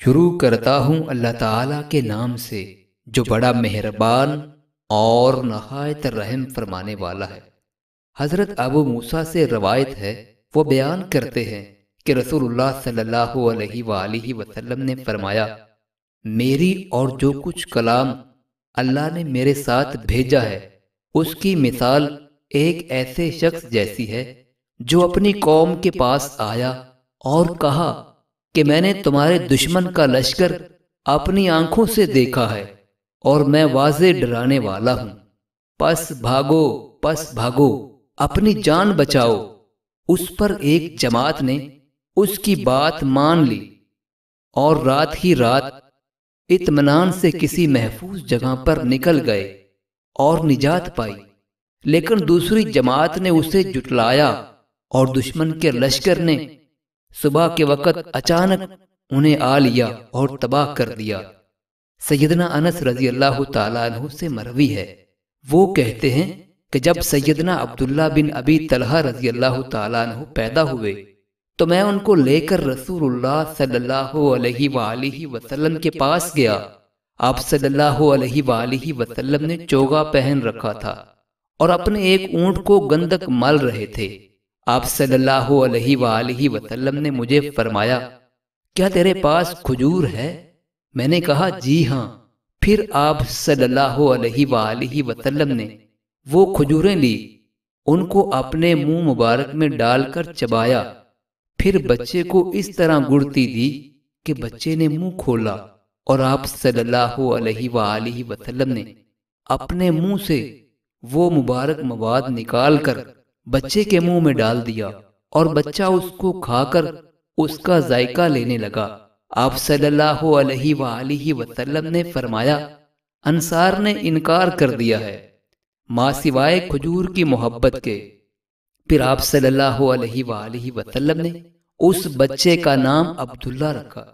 شروع کرتا ہوں اللہ تعالیٰ کے نام سے جو بڑا مہربان اور نہایت رحم فرمانے والا ہے۔ حضرت ابو موسیٰ سے روایت ہے، وہ بیان کرتے ہیں کہ رسول اللہ صلی اللہ علیہ وآلہ وسلم نے فرمایا، میری اور جو کچھ کلام اللہ نے میرے ساتھ بھیجا ہے اس کی مثال ایک ایسے شخص جیسی ہے جو اپنی قوم کے پاس آیا اور کہا کہ میں نے تمہارے دشمن کا لشکر اپنی آنکھوں سے دیکھا ہے اور میں واضح ڈرانے والا ہوں، پس بھاگو اپنی جان بچاؤ۔ اس پر ایک جماعت نے اس کی بات مان لی اور رات ہی رات اطمینان سے کسی محفوظ جگہ پر نکل گئے اور نجات پائی، لیکن دوسری جماعت نے اسے جٹلایا اور دشمن کے لشکر نے صبح کے وقت اچانک انہیں آ لیا اور تباہ کر دیا۔ سیدنا انس رضی اللہ تعالیٰ عنہ سے مروی ہے، وہ کہتے ہیں کہ جب سیدنا عبداللہ بن ابی طلحہ رضی اللہ تعالیٰ عنہ پیدا ہوئے تو میں ان کو لے کر رسول اللہ صلی اللہ علیہ وآلہ وسلم کے پاس گیا۔ آپ صلی اللہ علیہ وآلہ وسلم نے چوغا پہن رکھا تھا اور اپنے ایک اونٹ کو گندک مل رہے تھے۔ آپ صلی اللہ علیہ وآلہ وسلم نے مجھے فرمایا، کیا تیرے پاس کھجور ہے؟ میں نے کہا جی ہاں۔ پھر آپ صلی اللہ علیہ وآلہ وسلم نے وہ کھجوریں لی، ان کو اپنے منہ مبارک میں ڈال کر چبایا، پھر بچے کو اس طرح گڑتی دی کہ بچے نے منہ کھولا اور آپ صلی اللہ علیہ وآلہ وسلم نے اپنے منہ سے وہ مبارک مواد نکال کر بچے کے منہ میں ڈال دیا اور بچہ اس کو کھا کر اس کا ذائقہ لینے لگا۔ آپ صلی اللہ علیہ وآلہ وسلم نے فرمایا، انصار نے انکار کر دیا ہے ماں سوائے کھجور کی محبت کے۔ پھر آپ صلی اللہ علیہ وآلہ وسلم نے اس بچے کا نام عبداللہ رکھا۔